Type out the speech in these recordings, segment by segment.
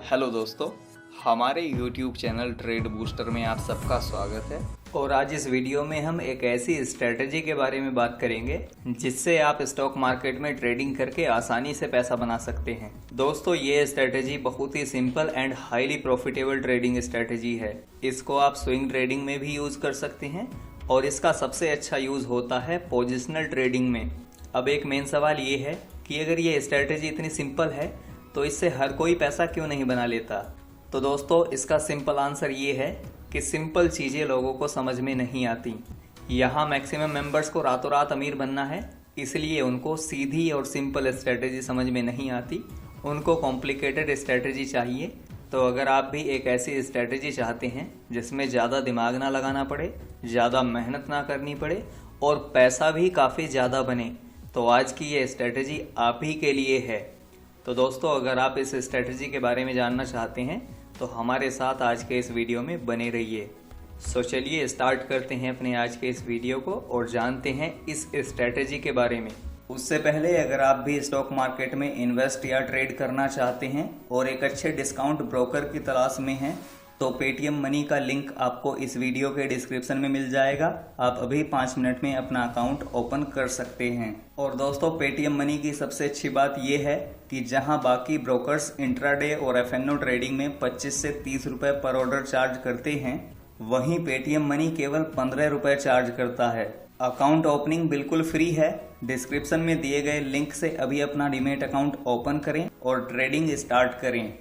Hello दोस्तों, हमारे YouTube channel trade booster में आप सबका स्वागत है। और आज इस वीडियो में हम एक ऐसी स्ट्रेटजी के बारे में बात करेंगे जिससे आप स्टॉक मार्केट में ट्रेडिंग करके आसानी से पैसा बना सकते हैं। दोस्तों, ये स्ट्रेटजी बहुत ही simple and highly profitable trading strategy है। इसको आप स्विंग ट्रेडिंग में भी यूज कर सकते हैं और इसका सबसे अच्छा यूज होता है पोजिशनल ट्रेडिंग में। अब एक मेन सवाल ये है कि अगर ये स्ट्रेटजी इतनी सिंपल है तो इससे हर कोई पैसा क्यों नहीं बना लेता। तो दोस्तों, इसका सिंपल आंसर ये है कि सिंपल चीज़ें लोगों को समझ में नहीं आती। यहाँ मैक्सिमम मेंबर्स को रातों रात अमीर बनना है, इसलिए उनको सीधी और सिंपल स्ट्रेटजी समझ में नहीं आती, उनको कॉम्प्लिकेटेड स्ट्रेटजी चाहिए। तो अगर आप भी एक ऐसी स्ट्रेटजी चाहते हैं जिसमें ज़्यादा दिमाग ना लगाना पड़े, ज़्यादा मेहनत ना करनी पड़े और पैसा भी काफ़ी ज़्यादा बने, तो आज की ये स्ट्रेटजी आप ही के लिए है। तो दोस्तों, अगर आप इस स्ट्रेटजी के बारे में जानना चाहते हैं तो हमारे साथ आज के इस वीडियो में बने रहिए। सो चलिए स्टार्ट करते हैं अपने आज के इस वीडियो को और जानते हैं इस स्ट्रेटजी के बारे में। उससे पहले अगर आप भी स्टॉक मार्केट में इन्वेस्ट या ट्रेड करना चाहते हैं और एक अच्छे डिस्काउंट ब्रोकर की तलाश में हैं तो पेटीएम मनी का लिंक आपको इस वीडियो के डिस्क्रिप्शन में मिल जाएगा। आप अभी 5 मिनट में अपना अकाउंट ओपन कर सकते हैं। और दोस्तों, पेटीएम मनी की सबसे अच्छी बात यह है कि जहां बाकी ब्रोकर्स इंट्राडे और एफएनओ ट्रेडिंग में 25 से 30 रुपए पर ऑर्डर चार्ज करते हैं, वहीं पेटीएम मनी केवल 15 रुपए चार्ज करता है। अकाउंट ओपनिंग बिल्कुल फ्री है। डिस्क्रिप्शन में दिए गए लिंक से अभी अपना डीमैट अकाउंट ओपन करें और ट्रेडिंग स्टार्ट करें।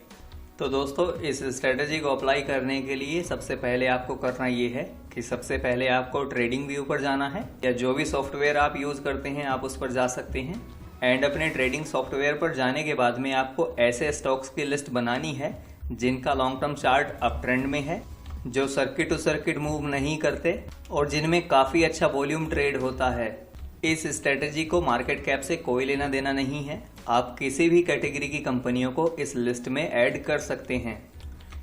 तो दोस्तों, इस स्ट्रेटजी को अप्लाई करने के लिए सबसे पहले आपको करना ये है कि सबसे पहले आपको ट्रेडिंग व्यू पर जाना है, या जो भी सॉफ्टवेयर आप यूज़ करते हैं आप उस पर जा सकते हैं। एंड अपने ट्रेडिंग सॉफ्टवेयर पर जाने के बाद में आपको ऐसे स्टॉक्स की लिस्ट बनानी है जिनका long term chart up trend में है, जो सर्किट टू सर्किट मूव नहीं करते और जिनमें काफ़ी अच्छा वॉल्यूम ट्रेड होता है। इस स्ट्रेटजी को मार्केट कैप से कोई लेना देना नहीं है। आप किसी भी कैटेगरी की कंपनियों को इस लिस्ट में ऐड कर सकते हैं।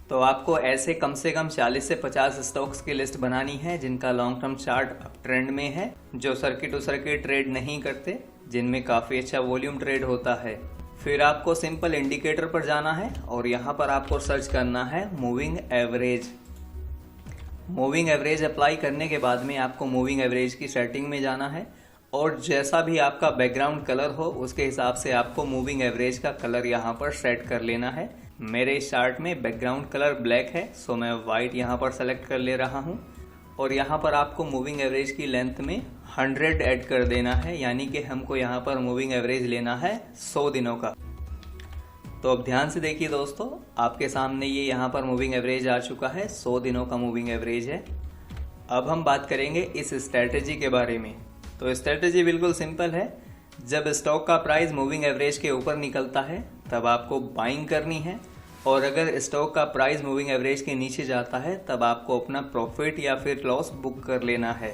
तो आपको ऐसे कम से कम 40 से 50 स्टॉक्स की लिस्ट बनानी है जिनका long term chart up trend में है, जो सर्किट टू सर्किट ट्रेड नहीं करते, जिनमें काफ़ी अच्छा वॉल्यूम ट्रेड होता है। फिर आपको सिंपल इंडिकेटर पर जाना है और यहाँ पर आपको सर्च करना है moving average. Moving average apply करने के बाद में आपको मूविंग एवरेज की सेटिंग में जाना है और जैसा भी आपका बैकग्राउंड कलर हो उसके हिसाब से आपको मूविंग एवरेज का कलर यहाँ पर सेट कर लेना है। मेरे इस चार्ट में बैकग्राउंड कलर ब्लैक है, सो मैं वाइट यहाँ पर सेलेक्ट कर ले रहा हूँ। और यहाँ पर आपको मूविंग एवरेज की लेंथ में 100 ऐड कर देना है, यानी कि हमको यहाँ पर मूविंग एवरेज लेना है 100 दिनों का। तो अब ध्यान से देखिए दोस्तों, आपके सामने ये यहाँ पर मूविंग एवरेज आ चुका है, 100 दिनों का मूविंग एवरेज है। अब हम बात करेंगे इस स्ट्रेटजी के बारे में। तो स्ट्रेटजी बिल्कुल सिंपल है। जब स्टॉक का प्राइस मूविंग एवरेज के ऊपर निकलता है तब आपको बाइंग करनी है, और अगर स्टॉक का प्राइस मूविंग एवरेज के नीचे जाता है तब आपको अपना प्रॉफिट या फिर लॉस बुक कर लेना है।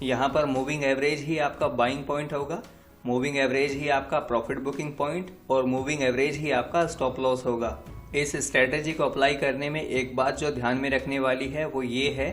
यहाँ पर मूविंग एवरेज ही आपका बाइंग पॉइंट होगा, मूविंग एवरेज ही आपका प्रॉफिट बुकिंग पॉइंट और मूविंग एवरेज ही आपका स्टॉप लॉस होगा। इस स्ट्रेटजी को अप्लाई करने में एक बात जो ध्यान में रखने वाली है वो ये है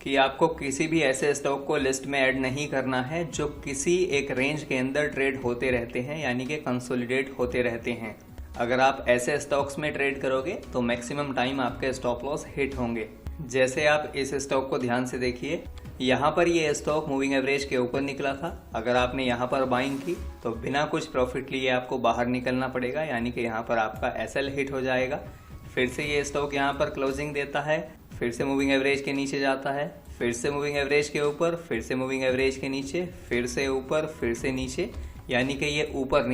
कि आपको किसी भी ऐसे स्टॉक को लिस्ट में ऐड नहीं करना है जो किसी एक रेंज के अंदर ट्रेड होते रहते हैं, यानी कि कंसोलिडेट होते रहते हैं। अगर आप ऐसे स्टॉक्स में ट्रेड करोगे तो मैक्सिमम टाइम आपके स्टॉप लॉस हिट होंगे। जैसे आप इस स्टॉक को ध्यान से देखिए, यहाँ पर ये स्टॉक मूविंग एवरेज के ऊपर निकला था। अगर आपने यहाँ पर बाइंग की तो बिना कुछ प्रॉफिट लिए आपको बाहर निकलना पड़ेगा, यानी कि यहाँ पर आपका एसएल हिट हो जाएगा। फिर से ये स्टॉक यहाँ पर क्लोजिंग देता है, फिर से मूविंग एवरेज के नीचे जाता है, फिर से मूविंग एवरेज के ऊपर, फिर से मूविंग एवरेज के नीचे, फिर से ऊपर, फिर से नीचे, यानी कि ये ऊपर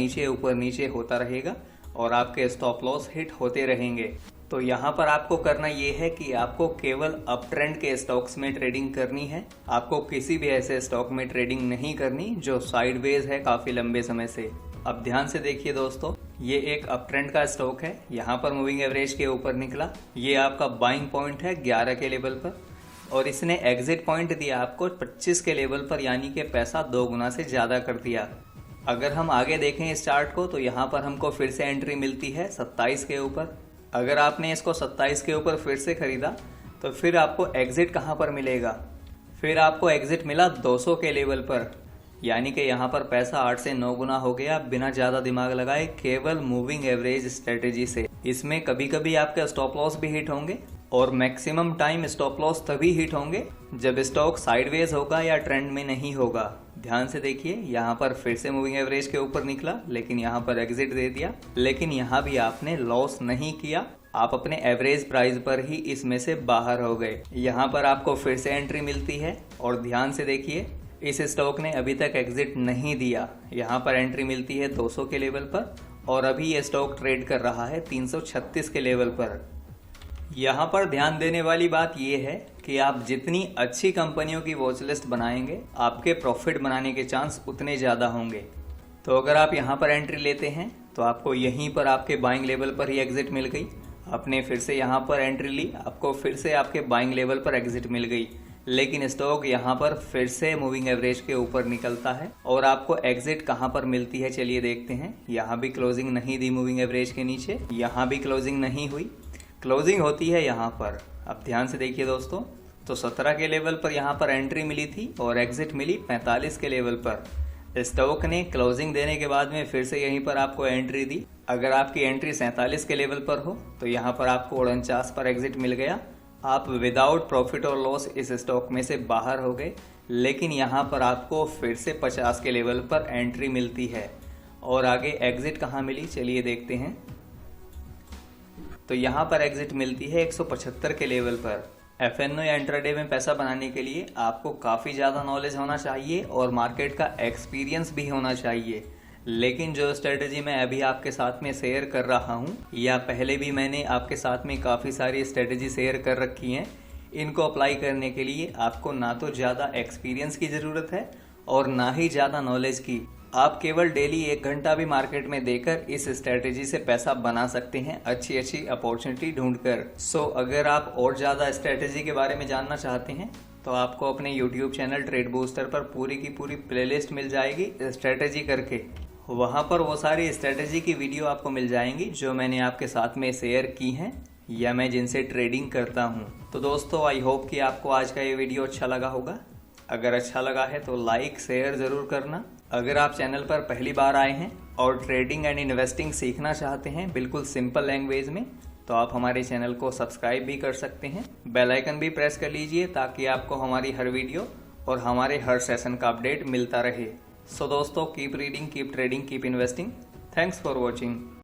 नीचे होता रहेगा और आपके स्टॉप लॉस हिट होते रहेंगे। तो यहाँ पर आपको करना ये है कि आपको केवल अप ट्रेंड के स्टॉक्स में ट्रेडिंग करनी है। आपको किसी भी ऐसे स्टॉक में ट्रेडिंग नहीं करनी जो साइडवेज है काफ़ी लंबे समय से। अब ध्यान से देखिए दोस्तों, ये एक अप ट्रेंड का स्टॉक है, यहाँ पर मूविंग एवरेज के ऊपर निकला। ये आपका बाइंग पॉइंट है 11 के लेवल पर और इसने एग्जिट पॉइंट दिया आपको 25 के लेवल पर, यानी कि पैसा 2 गुना से ज़्यादा कर दिया। अगर हम आगे देखें इस चार्ट को तो यहाँ पर हमको फिर से एंट्री मिलती है 27 के ऊपर। अगर आपने इसको 27 के ऊपर फिर से खरीदा तो फिर आपको एग्जिट कहाँ पर मिलेगा? फिर आपको एग्जिट मिला 200 के लेवल पर, यानी कि यहाँ पर पैसा 8 से 9 गुना हो गया बिना ज़्यादा दिमाग लगाए, केवल मूविंग एवरेज स्ट्रेटेजी से। इसमें कभी कभी आपका स्टॉप लॉस भी हिट होंगे और मैक्सिमम टाइम स्टॉप लॉस तभी हिट होंगे जब स्टॉक साइडवेज होगा या ट्रेंड में नहीं होगा। ध्यान से देखिए, यहाँ पर फिर से मूविंग एवरेज के ऊपर निकला, लेकिन यहाँ पर एग्जिट दे दिया, लेकिन यहाँ भी आपने लॉस नहीं किया, आप अपने एवरेज प्राइस पर ही इसमें से बाहर हो गए। यहाँ पर आपको फिर से एंट्री मिलती है और ध्यान से देखिए, इस स्टॉक ने अभी तक एग्जिट नहीं दिया। यहाँ पर एंट्री मिलती है 200 के लेवल पर और अभी ये स्टॉक ट्रेड कर रहा है 336 के लेवल पर। यहाँ पर ध्यान देने वाली बात यह है कि आप जितनी अच्छी कंपनियों की वॉच लिस्ट बनाएंगे, आपके प्रॉफिट बनाने के चांस उतने ज़्यादा होंगे। तो अगर आप यहाँ पर एंट्री लेते हैं तो आपको यहीं पर आपके बाइंग लेवल पर ही एग्जिट मिल गई। आपने फिर से यहाँ पर एंट्री ली, आपको फिर से आपके बाइंग लेवल पर एग्जिट मिल गई, लेकिन स्टॉक यहाँ पर फिर से मूविंग एवरेज के ऊपर निकलता है और आपको एग्जिट कहाँ पर मिलती है चलिए देखते हैं। यहाँ भी क्लोजिंग नहीं दी मूविंग एवरेज के नीचे, यहाँ भी क्लोजिंग नहीं हुई, क्लोजिंग होती है यहाँ पर। अब ध्यान से देखिए दोस्तों, तो 17 के लेवल पर यहाँ पर एंट्री मिली थी और एग्जिट मिली 45 के लेवल पर। स्टॉक ने क्लोजिंग देने के बाद में फिर से यहीं पर आपको एंट्री दी। अगर आपकी एंट्री 47 के लेवल पर हो तो यहाँ पर आपको 49 पर एग्जिट मिल गया, आप विदाउट प्रॉफिट और लॉस इस स्टॉक में से बाहर हो गए। लेकिन यहाँ पर आपको फिर से 50 के लेवल पर एंट्री मिलती है और आगे एग्जिट कहाँ मिली चलिए देखते हैं। तो यहाँ पर एग्जिट मिलती है 175 के लेवल पर। एफएनओ या इंट्राडे में पैसा बनाने के लिए आपको काफ़ी ज़्यादा नॉलेज होना चाहिए और मार्केट का एक्सपीरियंस भी होना चाहिए। लेकिन जो स्ट्रेटजी मैं अभी आपके साथ में शेयर कर रहा हूँ, या पहले भी मैंने आपके साथ में काफ़ी सारी स्ट्रेटजी शेयर कर रखी हैं, इनको अप्लाई करने के लिए आपको ना तो ज़्यादा एक्सपीरियंस की ज़रूरत है और ना ही ज़्यादा नॉलेज की। आप केवल डेली 1 घंटा भी मार्केट में देकर इस स्ट्रेटेजी से पैसा बना सकते हैं, अच्छी अच्छी अपॉर्चुनिटी ढूंढकर। सो अगर आप और ज़्यादा स्ट्रेटेजी के बारे में जानना चाहते हैं तो आपको अपने YouTube चैनल ट्रेड बूस्टर पर पूरी की पूरी प्लेलिस्ट मिल जाएगी स्ट्रेटेजी करके। वहाँ पर वो सारी स्ट्रेटेजी की वीडियो आपको मिल जाएंगी जो मैंने आपके साथ में शेयर की हैं या मैं जिनसे ट्रेडिंग करता हूँ। तो दोस्तों, आई होप कि आपको आज का ये वीडियो अच्छा लगा होगा। अगर अच्छा लगा है तो लाइक शेयर ज़रूर करना। अगर आप चैनल पर पहली बार आए हैं और ट्रेडिंग एंड इन्वेस्टिंग सीखना चाहते हैं बिल्कुल सिंपल लैंग्वेज में, तो आप हमारे चैनल को सब्सक्राइब भी कर सकते हैं। बेल आइकन भी प्रेस कर लीजिए ताकि आपको हमारी हर वीडियो और हमारे हर सेशन का अपडेट मिलता रहे। सो दोस्तों, keep reading, keep trading, keep investing. Thanks for watching.